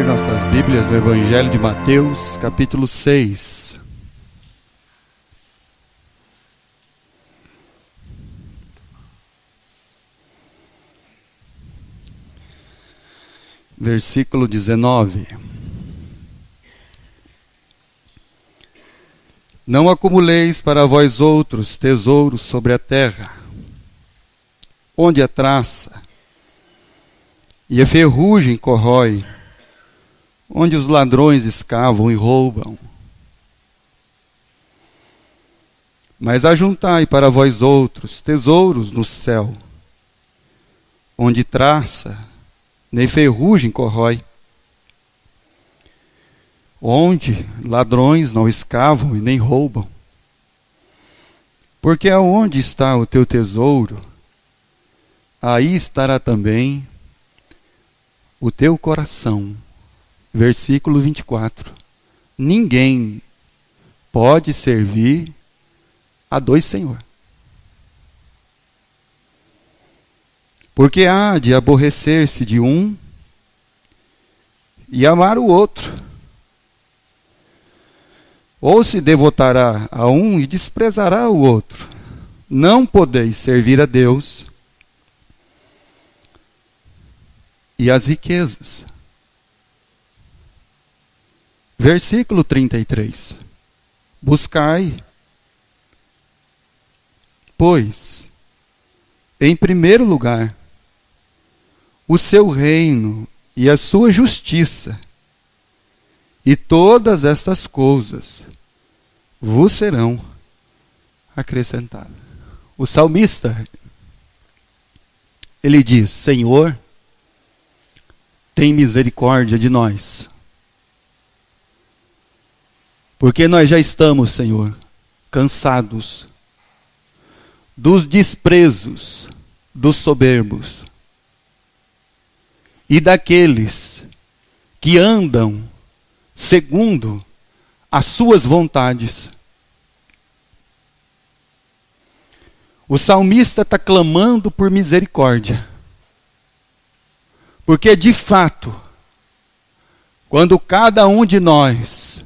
nossas Bíblias no Evangelho de Mateus, capítulo 6. Versículo 19. Não acumuleis para vós outros tesouros sobre a terra, onde a traça e a ferrugem corrói, onde os ladrões escavam e roubam. Mas ajuntai para vós outros tesouros no céu, onde traça nem ferrugem corrói, onde ladrões não escavam e nem roubam. Porque aonde está o teu tesouro, aí estará também o teu coração. Versículo 24. Ninguém pode servir a dois senhores. Porque há de aborrecer-se de um e amar o outro, ou se devotará a um e desprezará o outro. Não podeis servir a Deus e as riquezas. Versículo 33. Buscai, pois, em primeiro lugar, o seu reino e a sua justiça, e todas estas coisas vos serão acrescentadas. O salmista, ele diz: Senhor, tem misericórdia de nós, porque nós já estamos, Senhor, cansados dos desprezos dos soberbos e daqueles que andam segundo as suas vontades. O salmista está clamando por misericórdia, porque de fato, quando cada um de nós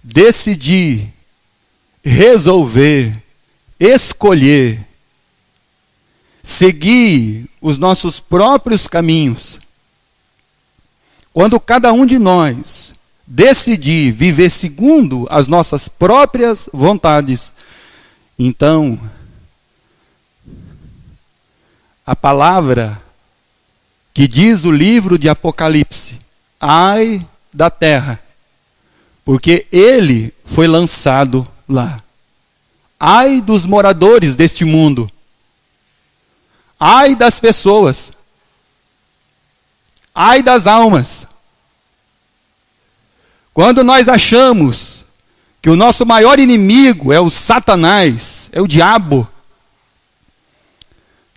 decidir, resolver, escolher, seguir os nossos próprios caminhos, quando cada um de nós decidir viver segundo as nossas próprias vontades, então a palavra que diz o livro de Apocalipse: ai da terra, porque ele foi lançado lá. Ai dos moradores deste mundo. Ai das pessoas. Ai das almas. Quando nós achamos que o nosso maior inimigo é o Satanás, é o diabo,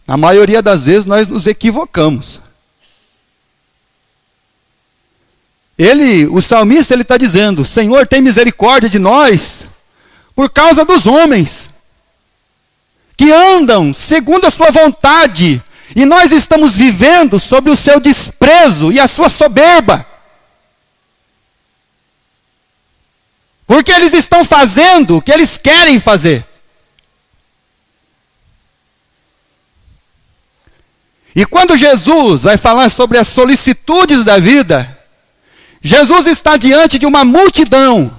na maioria das vezes nós nos equivocamos. O salmista, ele está dizendo: Senhor, tem misericórdia de nós por causa dos homens que andam segundo a sua vontade, e nós estamos vivendo sob o seu desprezo e a sua soberba. Porque eles estão fazendo o que eles querem fazer. E quando Jesus vai falar sobre as solicitudes da vida, Jesus está diante de uma multidão.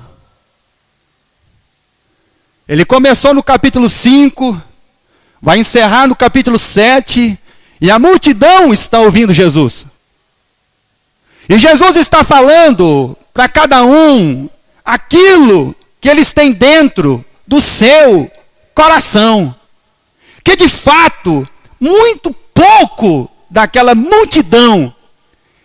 Ele começou no capítulo 5, vai encerrar no capítulo 7, e a multidão está ouvindo Jesus. E Jesus está falando para cada um aquilo que eles têm dentro do seu coração. Que de fato, muito pouco daquela multidão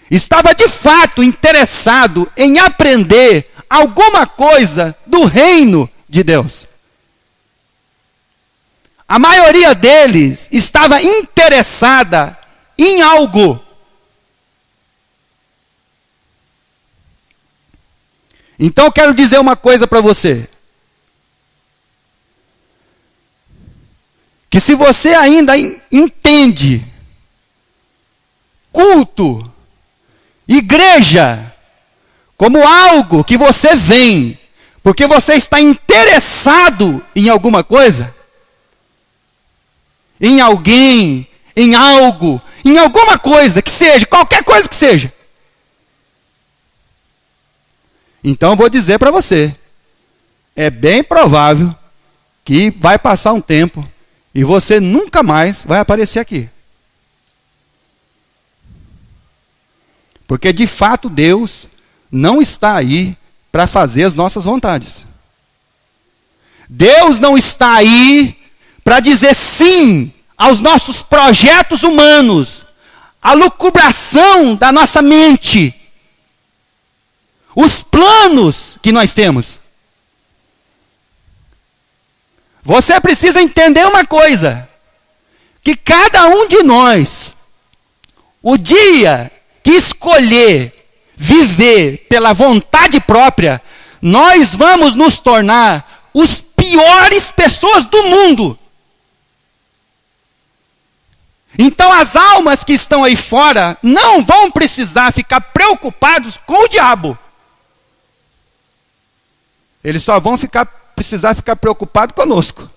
estava de fato interessado em aprender alguma coisa do reino de Deus. A maioria deles estava interessada em algo. Então eu quero dizer uma coisa para você. Que se você ainda entende culto igreja como algo que você vem porque você está interessado em alguma coisa, em alguém, em algo, em alguma coisa que seja, qualquer coisa que seja. Então eu vou dizer para você, é bem provável que vai passar um tempo e você nunca mais vai aparecer aqui. Porque de fato Deus não está aí para fazer as nossas vontades. Deus não está aí para dizer sim aos nossos projetos humanos, a lucubração da nossa mente, os planos que nós temos. Você precisa entender uma coisa, que cada um de nós, o dia que escolher viver pela vontade própria, nós vamos nos tornar os piores pessoas do mundo. Então as almas que estão aí fora não vão precisar ficar preocupados com o diabo. Eles só vão precisar ficar preocupados conosco.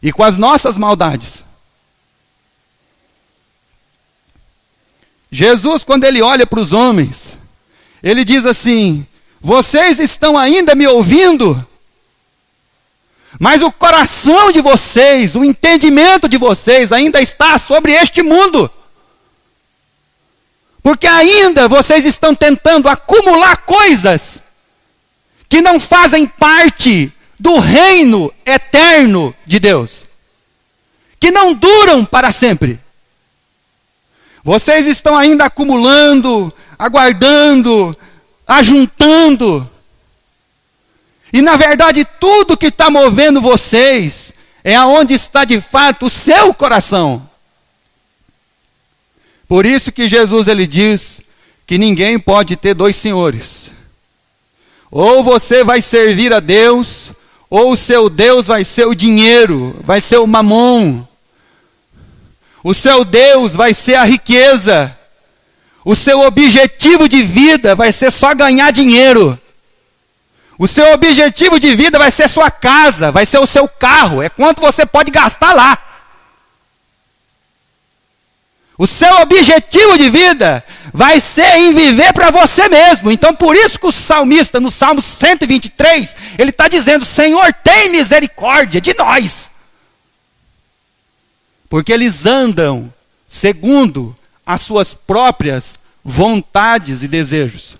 E com as nossas maldades. Jesus, quando ele olha para os homens, ele diz assim: vocês estão ainda me ouvindo? Mas o coração de vocês, o entendimento de vocês ainda está sobre este mundo. Porque ainda vocês estão tentando acumular coisas que não fazem parte do reino eterno de Deus, que não duram para sempre. Vocês estão ainda acumulando, aguardando, ajuntando. E na verdade tudo que está movendo vocês é aonde está de fato o seu coração. Por isso que Jesus ele diz que ninguém pode ter dois senhores. Ou você vai servir a Deus, ou o seu Deus vai ser o dinheiro, vai ser o mamon. O seu Deus vai ser a riqueza. O seu objetivo de vida vai ser só ganhar dinheiro. O seu objetivo de vida vai ser sua casa, vai ser o seu carro, é quanto você pode gastar lá. O seu objetivo de vida vai ser em viver para você mesmo. Então por isso que o salmista, no Salmo 123, ele está dizendo: Senhor, tem misericórdia de nós. Porque eles andam segundo as suas próprias vontades e desejos.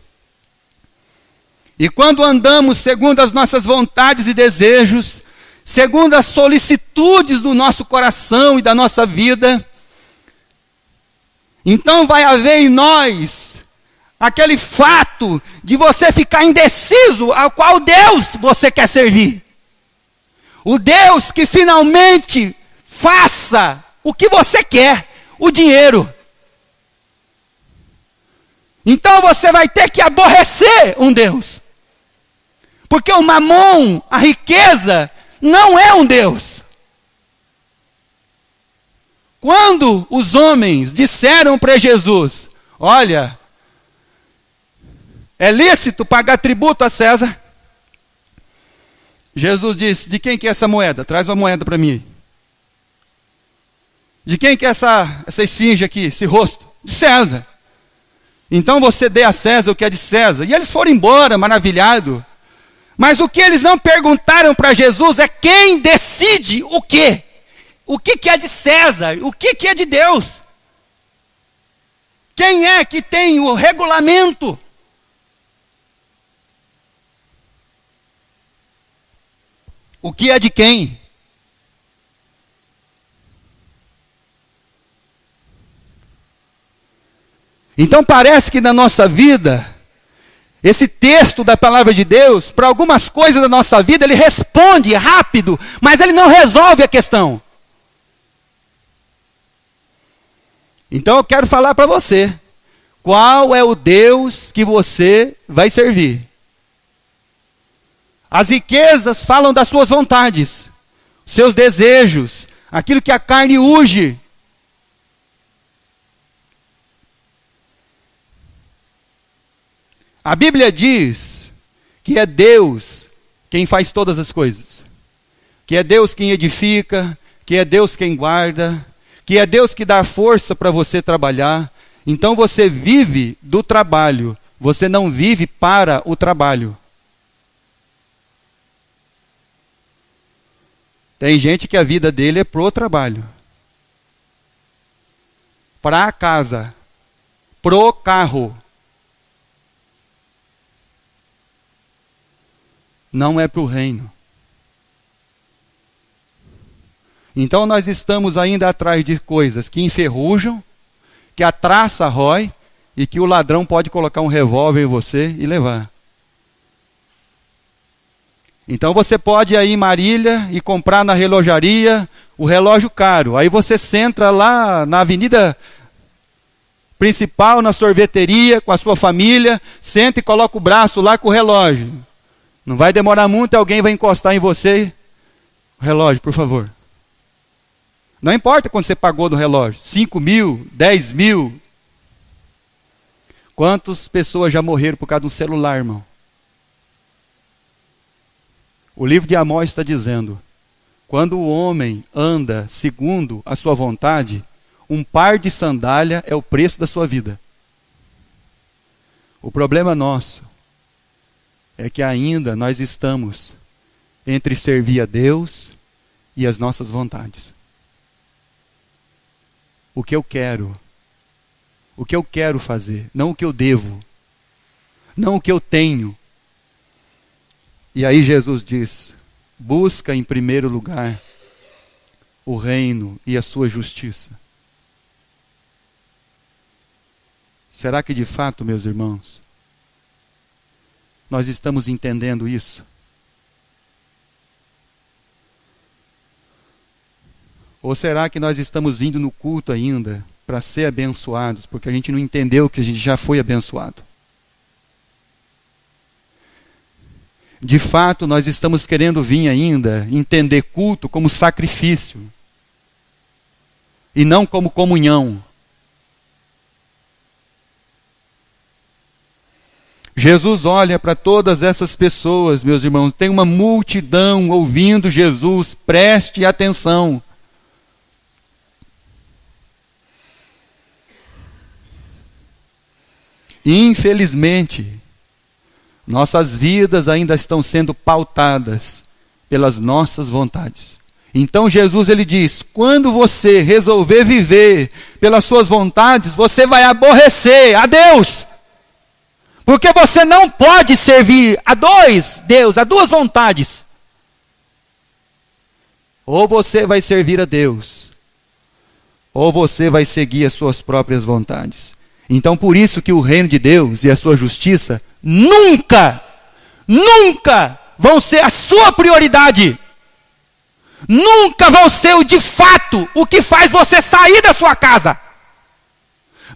E quando andamos segundo as nossas vontades e desejos, segundo as solicitudes do nosso coração e da nossa vida, então vai haver em nós aquele fato de você ficar indeciso ao qual Deus você quer servir. O Deus que finalmente faça o que você quer, o dinheiro. Então você vai ter que aborrecer um Deus. Porque o mamon, a riqueza, não é um Deus. Quando os homens disseram para Jesus: olha, é lícito pagar tributo a César? Jesus disse: de quem que é essa moeda? Traz uma moeda para mim. De quem que é essa esfinge aqui, esse rosto? De César. Então você dê a César o que é de César. E eles foram embora, maravilhados. Mas o que eles não perguntaram para Jesus é quem decide o quê? O que é de César? O que é de Deus? Quem é que tem o regulamento? O que é de quem? Então parece que na nossa vida, esse texto da palavra de Deus, para algumas coisas da nossa vida, ele responde rápido, mas ele não resolve a questão. Então eu quero falar para você, qual é o Deus que você vai servir? As riquezas falam das suas vontades, seus desejos, aquilo que a carne urge. A Bíblia diz que é Deus quem faz todas as coisas. Que é Deus quem edifica, que é Deus quem guarda, que é Deus que dá força para você trabalhar. Então você vive do trabalho, você não vive para o trabalho. Tem gente que a vida dele é pro trabalho. Para a casa, pro carro. Não é para o reino. Então nós estamos ainda atrás de coisas que enferrujam, que a traça rói e que o ladrão pode colocar um revólver em você e levar. Então você pode ir aí em Marília e comprar na relojaria o relógio caro. Aí você entra lá na avenida principal, na sorveteria, com a sua família, senta e coloca o braço lá com o relógio. Não vai demorar muito, alguém vai encostar em você. O relógio, por favor. Não importa quanto você pagou no relógio. 5 mil, 10 mil. Quantas pessoas já morreram por causa de um celular, irmão? O livro de Amós está dizendo, quando o homem anda segundo a sua vontade, um par de sandália é o preço da sua vida. O problema nosso é que ainda nós estamos entre servir a Deus e as nossas vontades. O que eu quero fazer, não o que eu devo, não o que eu tenho. E aí Jesus diz, busca em primeiro lugar o reino e a sua justiça. Será que de fato, meus irmãos, nós estamos entendendo isso? Ou será que nós estamos vindo no culto ainda para ser abençoados, porque a gente não entendeu que a gente já foi abençoado? De fato, nós estamos querendo vir ainda entender culto como sacrifício e não como comunhão. Jesus olha para todas essas pessoas, meus irmãos, tem uma multidão ouvindo Jesus, preste atenção. Infelizmente, nossas vidas ainda estão sendo pautadas pelas nossas vontades. Então Jesus ele diz, quando você resolver viver pelas suas vontades, você vai aborrecer a Deus. Porque você não pode servir a dois Deus, a duas vontades. Ou você vai servir a Deus, ou você vai seguir as suas próprias vontades. Então por isso que o reino de Deus e a sua justiça nunca vão ser a sua prioridade. Nunca vão ser de fato o que faz você sair da sua casa.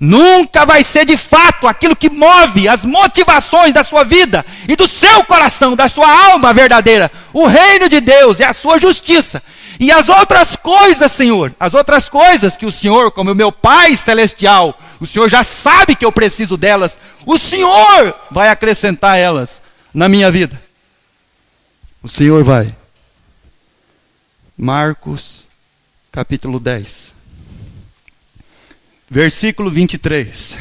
Nunca vai ser de fato aquilo que move as motivações da sua vida e do seu coração, da sua alma verdadeira. O reino de Deus é a sua justiça. E as outras coisas, Senhor, as outras coisas que o Senhor, como o meu Pai Celestial, o Senhor já sabe que eu preciso delas, o Senhor vai acrescentar elas na minha vida. O Senhor vai. Marcos, capítulo 10. Versículo 23.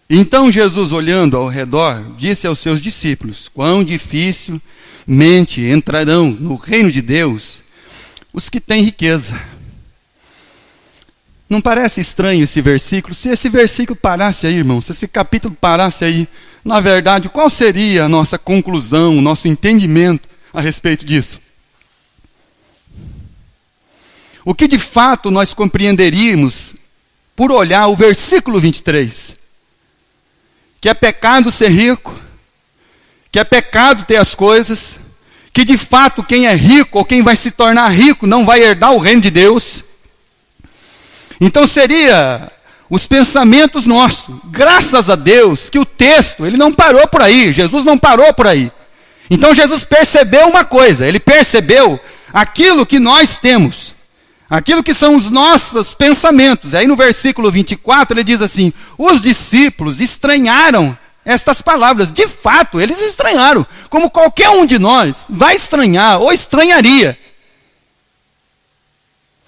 Então Jesus, olhando ao redor, disse aos seus discípulos, quão dificilmente entrarão no reino de Deus os que têm riqueza. Não parece estranho esse versículo? Se esse versículo parasse aí, irmão, se esse capítulo parasse aí, na verdade, qual seria a nossa conclusão, o nosso entendimento a respeito disso? O que de fato nós compreenderíamos por olhar o versículo 23? Que é pecado ser rico, que é pecado ter as coisas, que de fato quem é rico ou quem vai se tornar rico não vai herdar o reino de Deus. Então seria os pensamentos nossos, graças a Deus, que o texto, ele não parou por aí, Jesus não parou por aí. Então Jesus percebeu uma coisa, ele percebeu aquilo que nós temos, aquilo que são os nossos pensamentos. Aí no versículo 24 ele diz assim, os discípulos estranharam estas palavras. De fato, eles estranharam, como qualquer um de nós vai estranhar ou estranharia.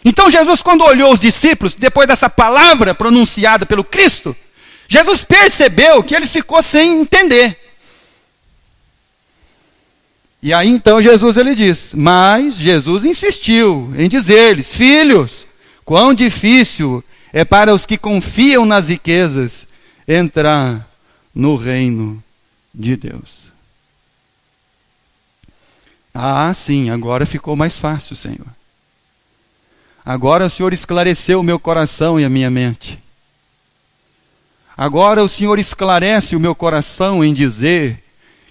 Então Jesus, quando olhou os discípulos, depois dessa palavra pronunciada pelo Cristo, Jesus percebeu que eles ficou sem entender. E aí então Jesus ele diz, mas Jesus insistiu em dizer-lhes, filhos, quão difícil é para os que confiam nas riquezas entrar no reino de Deus. Ah, sim, agora ficou mais fácil, Senhor. Agora o Senhor esclareceu o meu coração e a minha mente. Agora o Senhor esclarece o meu coração em dizer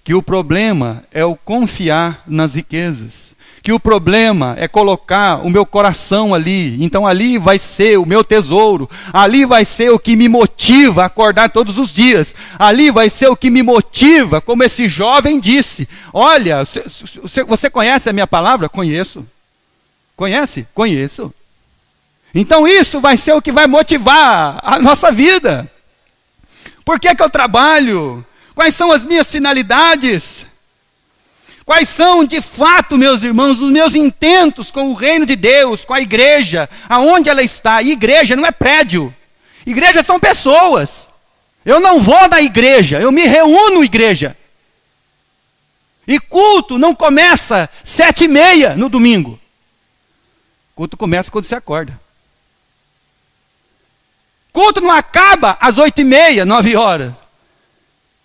que o problema é o confiar nas riquezas. Que o problema é colocar o meu coração ali. Então ali vai ser o meu tesouro. Ali vai ser o que me motiva a acordar todos os dias. Ali vai ser o que me motiva, como esse jovem disse. Olha, você conhece a minha palavra? Conheço. Conhece? Conheço. Então isso vai ser o que vai motivar a nossa vida. Por que eu trabalho? Quais são as minhas finalidades? Quais são, de fato, meus irmãos, os meus intentos com o reino de Deus, com a igreja, aonde ela está? E igreja não é prédio. Igreja são pessoas. Eu não vou na igreja, eu me reúno igreja. E culto não começa 7h30 no domingo. Culto começa quando você acorda. Culto não acaba às 8h30, 9h.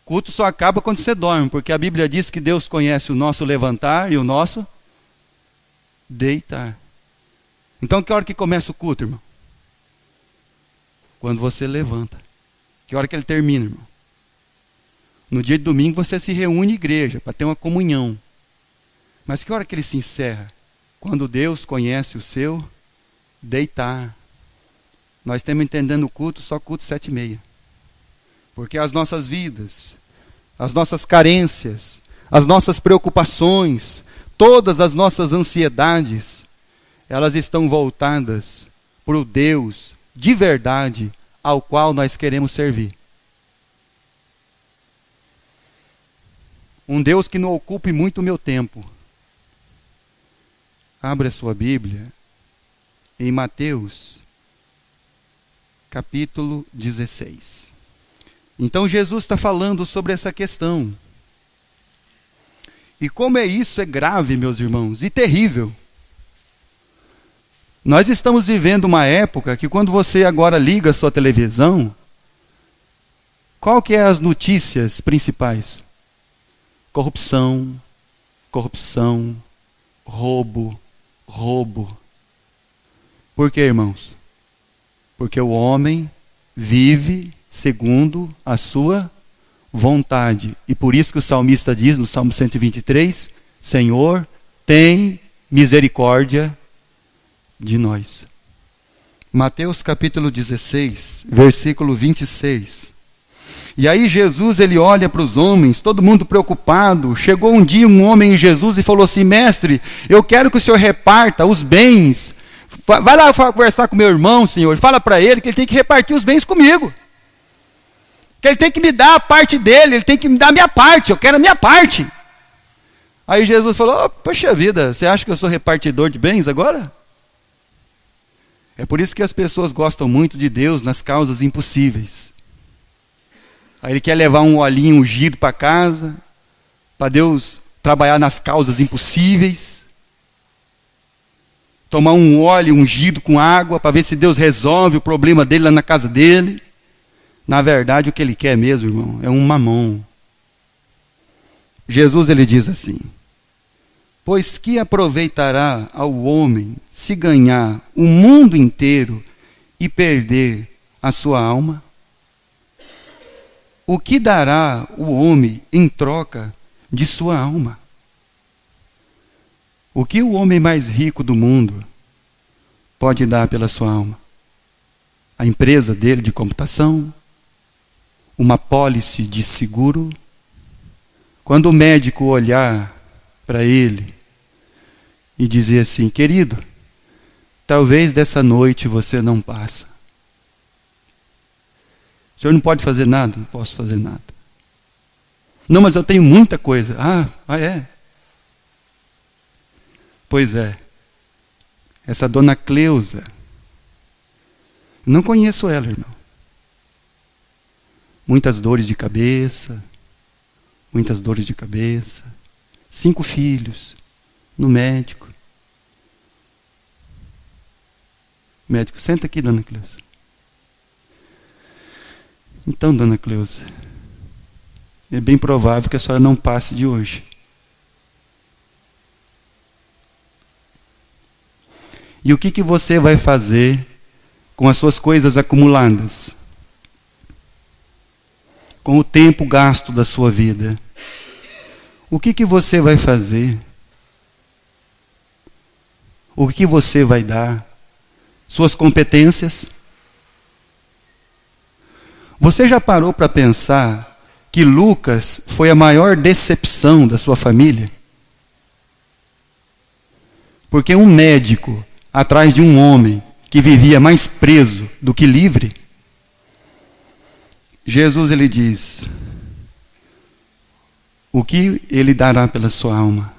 Culto só acaba quando você dorme, porque a Bíblia diz que Deus conhece o nosso levantar e o nosso deitar. Então, que hora que começa o culto, irmão? Quando você levanta. Que hora que ele termina, irmão? No dia de domingo você se reúne em igreja para ter uma comunhão. Mas que hora que ele se encerra? Quando Deus conhece o seu deitar. Nós estamos entendendo o culto, só culto 7h30. Porque as nossas vidas, as nossas carências, as nossas preocupações, todas as nossas ansiedades, elas estão voltadas para o Deus de verdade ao qual nós queremos servir. Um Deus que não ocupe muito o meu tempo. Abra a sua Bíblia em Mateus, capítulo 16. Então Jesus está falando sobre essa questão. E como isso é grave, meus irmãos, e terrível. Nós estamos vivendo uma época que quando você agora liga a sua televisão, qual que é as notícias principais? Corrupção, corrupção, roubo, roubo. Por quê, irmãos? Porque o homem vive segundo a sua vontade. E por isso que o salmista diz no Salmo 123, Senhor, tem misericórdia de nós. Mateus capítulo 16, versículo 26. E aí Jesus, ele olha para os homens, todo mundo preocupado. Chegou um dia um homem em Jesus e falou assim, mestre, eu quero que o Senhor reparta os bens. Vai lá conversar com meu irmão, Senhor. Fala para ele que ele tem que repartir os bens comigo. Que ele tem que me dar a parte dele, ele tem que me dar a minha parte, eu quero a minha parte. Aí Jesus falou, poxa vida, você acha que eu sou repartidor de bens agora? É por isso que as pessoas gostam muito de Deus nas causas impossíveis. Aí ele quer levar um olhinho ungido para casa, para Deus trabalhar nas causas impossíveis. Tomar um óleo ungido com água para ver se Deus resolve o problema dele lá na casa dele. Na verdade, o que ele quer mesmo, irmão, é um mamão. Jesus, ele diz assim, pois que aproveitará ao homem se ganhar o mundo inteiro e perder a sua alma? O que dará o homem em troca de sua alma? O que o homem mais rico do mundo pode dar pela sua alma? A empresa dele de computação? Uma pólice de seguro? Quando o médico olhar para ele e dizer assim, querido, talvez dessa noite você não passa. O senhor não pode fazer nada? Não posso fazer nada. Não, mas eu tenho muita coisa. Ah, é? Pois é. Essa dona Cleusa, não conheço ela, irmão. Muitas dores de cabeça, 5 filhos, no médico. Médico, senta aqui, dona Cleusa. Então, dona Cleusa, é bem provável que a senhora não passe de hoje. E o que você vai fazer com as suas coisas acumuladas? Com o tempo gasto da sua vida? O que você vai fazer? O que você vai dar? Suas competências? Você já parou para pensar que Lucas foi a maior decepção da sua família? Porque um médico atrás de um homem que vivia mais preso do que livre, Jesus, ele diz: o que ele dará pela sua alma?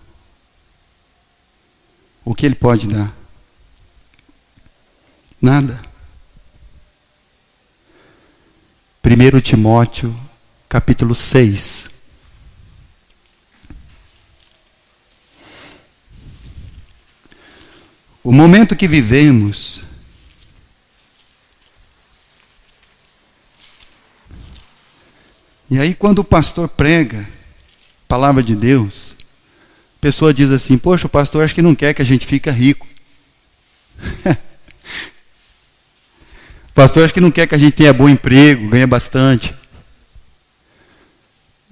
O que ele pode dar? Nada. 1 Timóteo, capítulo 6. O momento que vivemos e aí quando o pastor prega a palavra de Deus, a pessoa diz assim: poxa, o pastor acho que não quer que a gente fique rico. O pastor acho que não quer que a gente tenha bom emprego, ganhe bastante.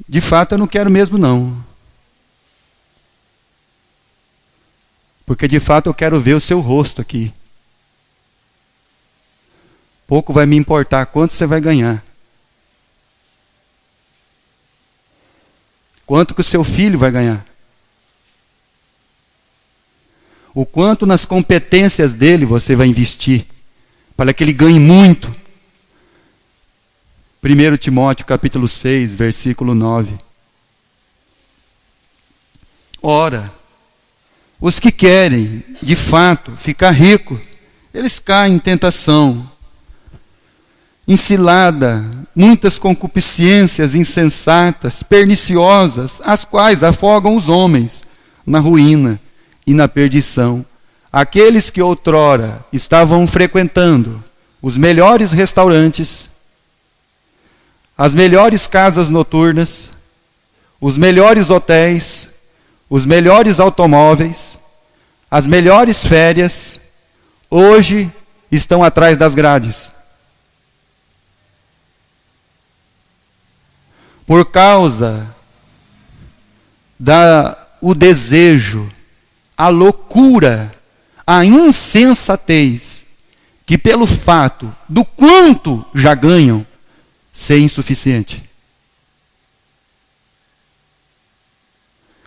De fato eu não quero mesmo não. Porque de fato eu quero ver o seu rosto aqui. Pouco vai me importar quanto você vai ganhar. Quanto que o seu filho vai ganhar. O quanto nas competências dele você vai investir. Para que ele ganhe muito. 1 Timóteo capítulo 6, versículo 9. Ora, os que querem, de fato, ficar rico, eles caem em tentação, em cilada, muitas concupiscências insensatas, perniciosas, as quais afogam os homens na ruína e na perdição. Aqueles que outrora estavam frequentando os melhores restaurantes, as melhores casas noturnas, os melhores hotéis, os melhores automóveis, as melhores férias, hoje estão atrás das grades. Por causa do desejo, a loucura, a insensatez, que pelo fato do quanto já ganham, ser insuficiente.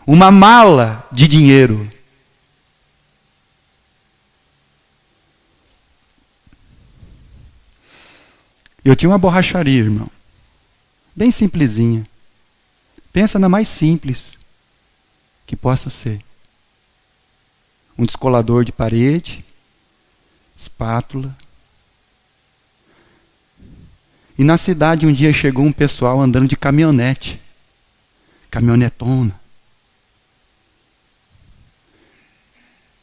Uma mala de dinheiro. Eu tinha uma borracharia, irmão. Bem simplesinha. Pensa na mais simples que possa ser. Um descolador de parede, espátula. E na cidade um dia chegou um pessoal andando de caminhonete. Caminhonetona.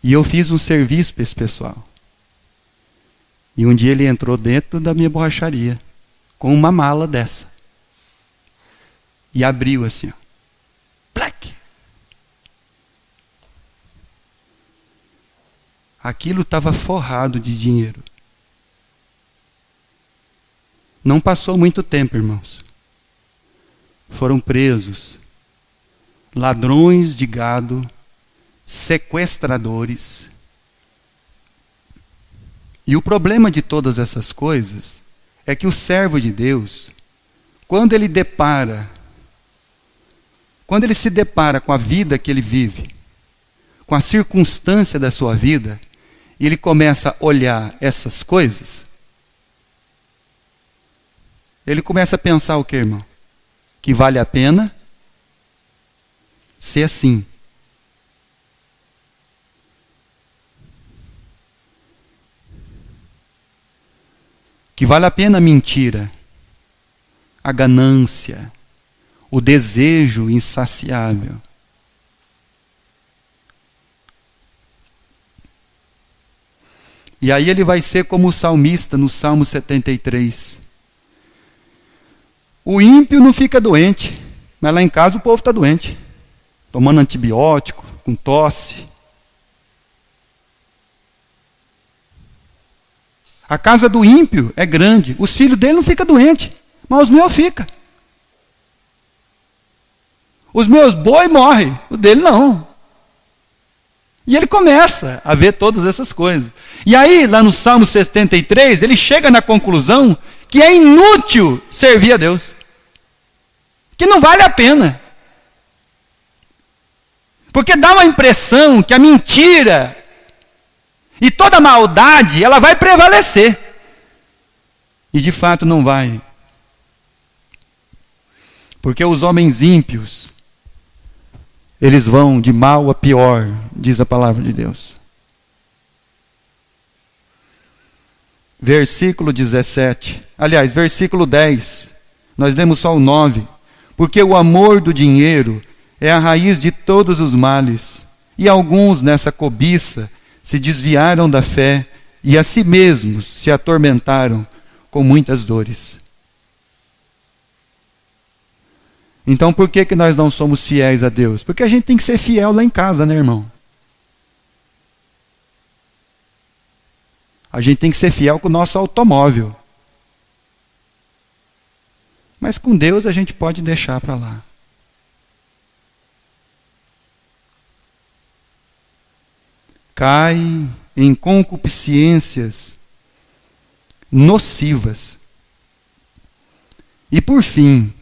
E eu fiz um serviço para esse pessoal. E um dia ele entrou dentro da minha borracharia com uma mala dessa. E abriu assim, ó. Plac! Aquilo estava forrado de dinheiro. Não passou muito tempo, irmãos. Foram presos ladrões de gado, sequestradores. E o problema de todas essas coisas é que o servo de Deus, quando ele se depara com a vida que ele vive, com a circunstância da sua vida, e ele começa a olhar essas coisas, ele começa a pensar o que, irmão? Que vale a pena ser assim. Que vale a pena a mentira, a ganância, o desejo insaciável. E aí ele vai ser como o salmista no Salmo 73. O ímpio não fica doente, mas lá em casa o povo está doente, tomando antibiótico, com tosse. A casa do ímpio é grande, os filhos dele não ficam doentes, mas os meus ficam. Os meus boi morrem, o dele não. E ele começa a ver todas essas coisas. E aí, lá no Salmo 73, ele chega na conclusão que é inútil servir a Deus. Que não vale a pena. Porque dá uma impressão que a mentira e toda a maldade, ela vai prevalecer. E de fato não vai. Porque os homens ímpios, eles vão de mal a pior, diz a palavra de Deus. Versículo 17. Aliás, versículo 10. Nós lemos só o 9. Porque o amor do dinheiro é a raiz de todos os males. E alguns nessa cobiça se desviaram da fé e a si mesmos se atormentaram com muitas dores. Então por que nós não somos fiéis a Deus? Porque a gente tem que ser fiel lá em casa, né, irmão? A gente tem que ser fiel com o nosso automóvel. Mas com Deus a gente pode deixar para lá. Cai em concupiscências nocivas. E por fim,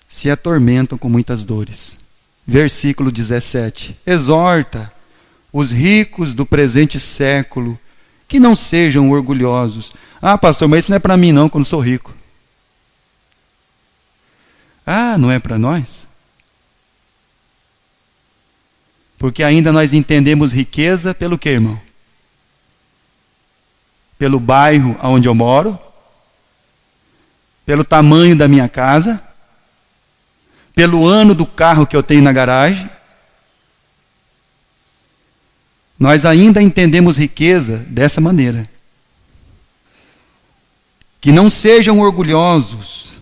se atormentam com muitas dores. Versículo 17. Exorta os ricos do presente século que não sejam orgulhosos. Ah, pastor, mas isso não é para mim não, quando sou rico. Ah, não é para nós? Porque ainda nós entendemos riqueza pelo quê, irmão? Pelo bairro onde eu moro, pelo tamanho da minha casa, pelo ano do carro que eu tenho na garagem. Nós ainda entendemos riqueza dessa maneira. Que não sejam orgulhosos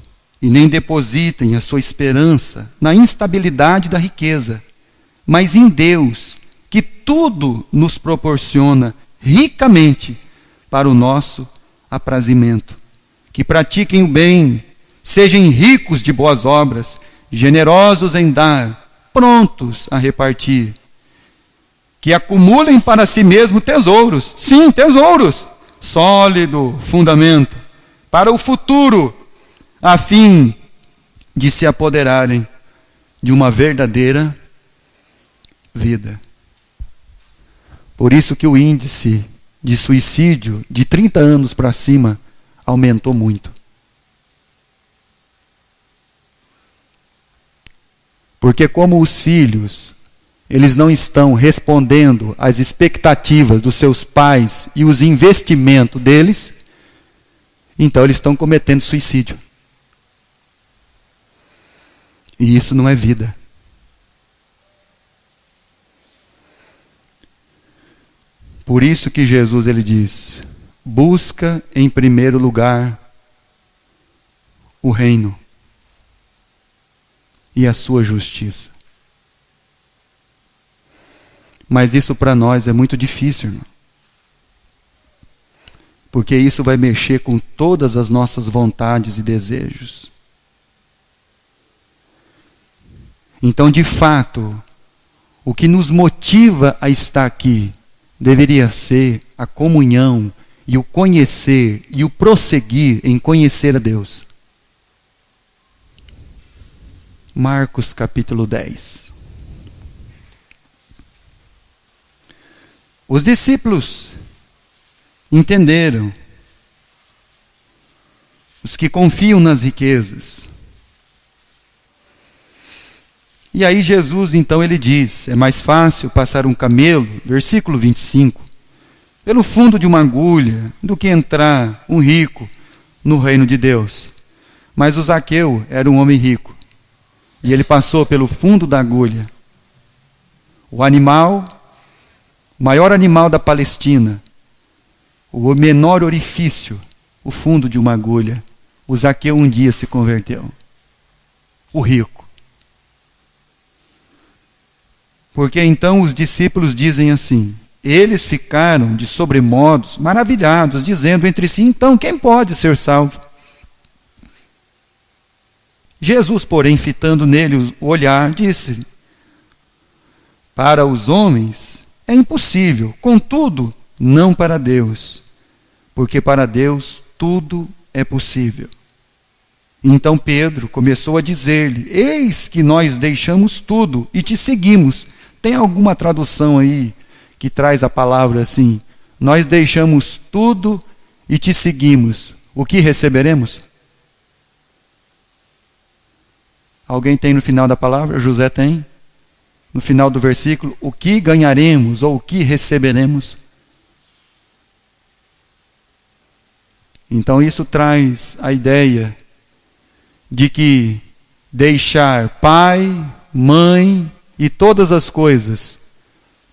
e nem depositem a sua esperança na instabilidade da riqueza, mas em Deus, que tudo nos proporciona ricamente para o nosso aprazimento. Que pratiquem o bem, sejam ricos de boas obras, generosos em dar, prontos a repartir. Que acumulem para si mesmo tesouros, sim, tesouros, sólido fundamento, para o futuro, a fim de se apoderarem de uma verdadeira vida. Por isso que o índice de suicídio de 30 anos para cima aumentou muito. Porque como os filhos, eles não estão respondendo às expectativas dos seus pais e os investimentos deles, então eles estão cometendo suicídio. E isso não é vida. Por isso que Jesus ele diz: busca em primeiro lugar o reino e a sua justiça. Mas isso para nós é muito difícil, irmão. Porque isso vai mexer com todas as nossas vontades e desejos. Então, de fato, o que nos motiva a estar aqui deveria ser a comunhão e o conhecer e o prosseguir em conhecer a Deus. Marcos capítulo 10. Os discípulos entenderam, os que confiam nas riquezas. E aí Jesus, então, ele diz, é mais fácil passar um camelo, versículo 25, pelo fundo de uma agulha, do que entrar um rico no reino de Deus. Mas o Zaqueu era um homem rico, e ele passou pelo fundo da agulha. O maior animal da Palestina, o menor orifício, o fundo de uma agulha. O Zaqueu um dia se converteu. O rico. Porque então os discípulos dizem assim, eles ficaram de sobremodos maravilhados, dizendo entre si, então quem pode ser salvo? Jesus, porém, fitando nele o olhar, disse, para os homens é impossível, contudo, não para Deus, porque para Deus tudo é possível. Então Pedro começou a dizer-lhe, eis que nós deixamos tudo e te seguimos. Tem alguma tradução aí que traz a palavra assim, nós deixamos tudo e te seguimos. O que receberemos? Alguém tem no final da palavra? José tem? No final do versículo, o que ganharemos ou o que receberemos? Então isso traz a ideia de que deixar pai, mãe e todas as coisas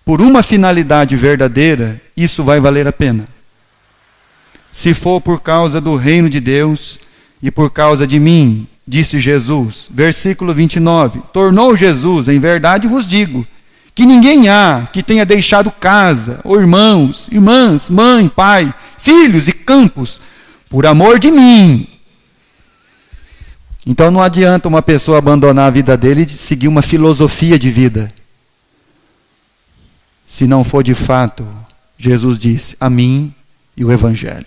por uma finalidade verdadeira, isso vai valer a pena. Se for por causa do reino de Deus e por causa de mim, disse Jesus, versículo 29, tornou Jesus, em verdade vos digo, que ninguém há que tenha deixado casa, ou irmãos, irmãs, mãe, pai, filhos e campos, por amor de mim. Então não adianta uma pessoa abandonar a vida dele e seguir uma filosofia de vida. Se não for de fato, Jesus disse, a mim e o Evangelho.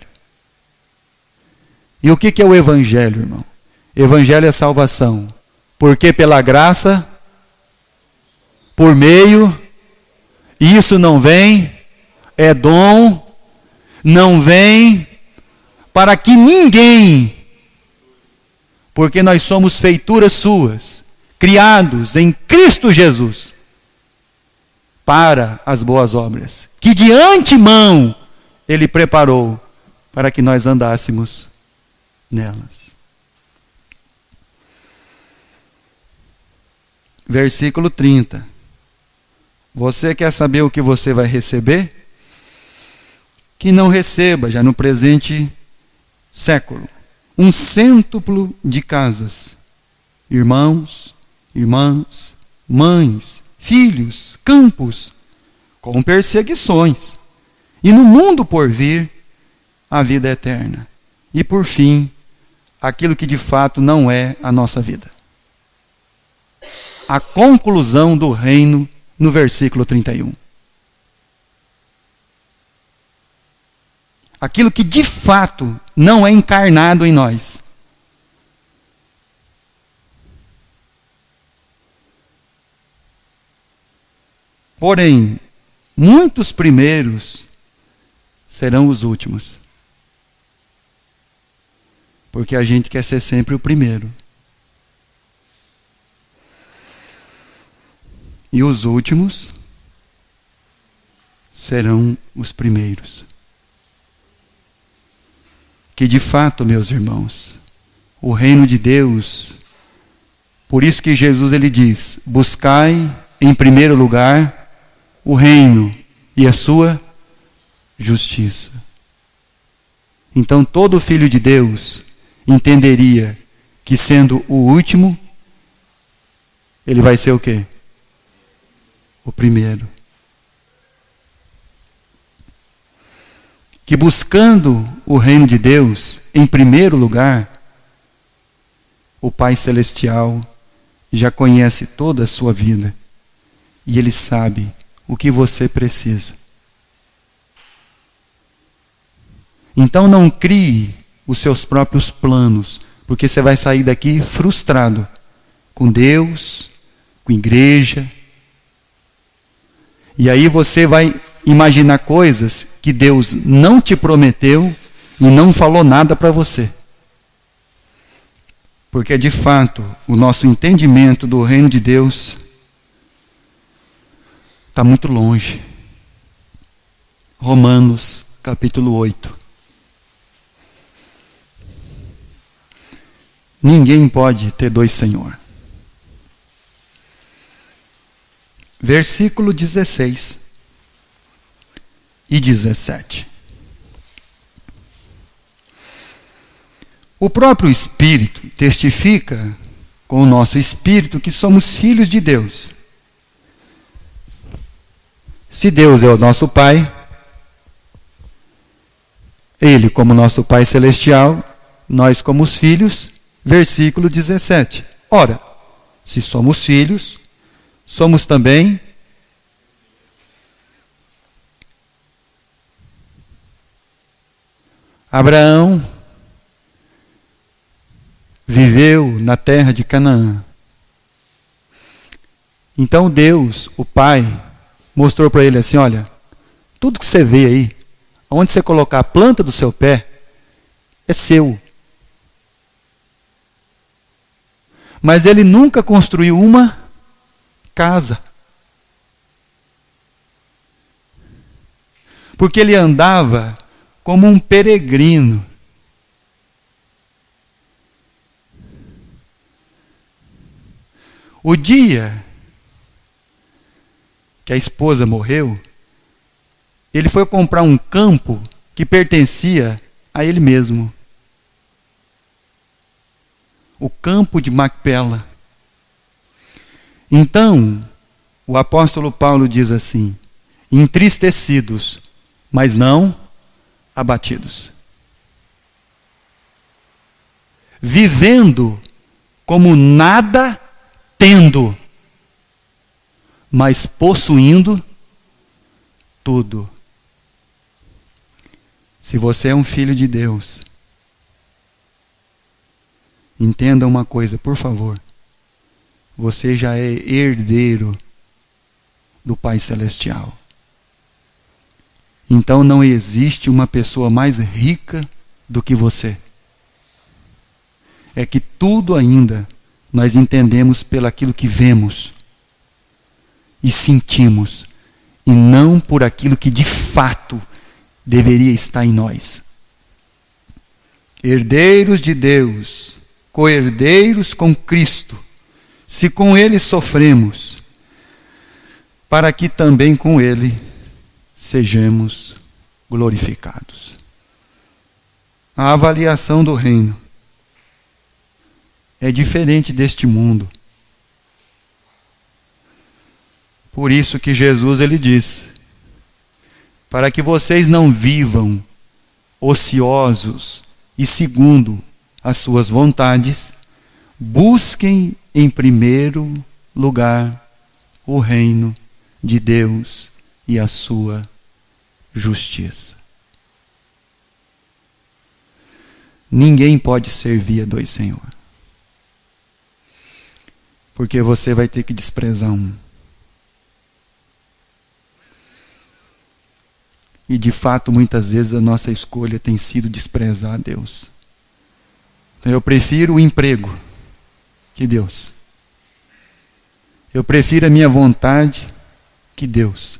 E o que é o Evangelho, irmão? Evangelho é salvação. Porque pela graça, por meio, isso não vem, é dom, não vem para que ninguém, porque nós somos feituras suas, criados em Cristo Jesus, para as boas obras, que de antemão Ele preparou para que nós andássemos nelas. Versículo 30. Você quer saber o que você vai receber? Que não receba, já no presente século, um cêntuplo de casas, irmãos, irmãs, mães, filhos, campos, com perseguições, e no mundo por vir, a vida eterna. E por fim, aquilo que de fato não é a nossa vida. A conclusão do reino no versículo 31. Aquilo que de fato não é encarnado em nós. Porém, muitos primeiros serão os últimos. Porque a gente quer ser sempre o primeiro. E os últimos serão os primeiros. Que de fato, meus irmãos, o reino de Deus, por isso que Jesus ele diz, buscai em primeiro lugar o reino e a sua justiça. Então todo filho de Deus entenderia que sendo o último, ele vai ser o quê? O primeiro. Que buscando o reino de Deus, em primeiro lugar, o Pai Celestial já conhece toda a sua vida e Ele sabe o que você precisa. Então não crie os seus próprios planos, porque você vai sair daqui frustrado com Deus, com igreja. E aí você vai imaginar coisas que Deus não te prometeu e não falou nada para você. Porque de fato, o nosso entendimento do reino de Deus está muito longe. Romanos, capítulo 8. Ninguém pode ter dois senhores. Versículo 16 e 17. O próprio Espírito testifica com o nosso espírito que somos filhos de Deus. Se Deus é o nosso Pai, Ele como nosso Pai Celestial, nós como os filhos, versículo 17. Ora, se somos filhos, somos também Abraão viveu na terra de Canaã. Então Deus, o Pai, mostrou para ele assim, olha, tudo que você vê aí, onde você colocar a planta do seu pé, é seu. Mas ele nunca construiu uma casa. Porque ele andava como um peregrino. O dia que a esposa morreu, ele foi comprar um campo que pertencia a ele mesmo. O campo de Macpela. Então, o apóstolo Paulo diz assim, entristecidos, mas não abatidos. Vivendo como nada tendo, mas possuindo tudo. Se você é um filho de Deus, entenda uma coisa, por favor. Você já é herdeiro do Pai Celestial. Então não existe uma pessoa mais rica do que você. É que tudo ainda nós entendemos pelaquilo que vemos e sentimos, e não por aquilo que de fato deveria estar em nós. Herdeiros de Deus, co-herdeiros com Cristo, se com Ele sofremos, para que também com Ele sejamos glorificados. A avaliação do reino é diferente deste mundo. Por isso que Jesus ele diz, para que vocês não vivam ociosos e segundo as suas vontades, busquem em primeiro lugar o reino de Deus e a sua justiça. Ninguém pode servir a dois senhores. Porque você vai ter que desprezar um. E de fato, muitas vezes a nossa escolha tem sido desprezar a Deus. Então, eu prefiro o emprego que Deus. Eu prefiro a minha vontade que Deus.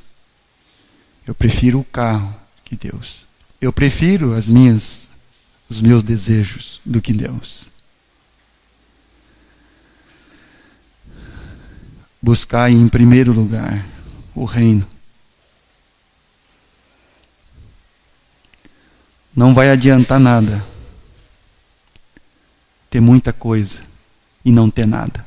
Eu prefiro o carro que Deus. Eu prefiro os meus desejos do que Deus. Buscar em primeiro lugar o reino. Não vai adiantar nada ter muita coisa e não ter nada.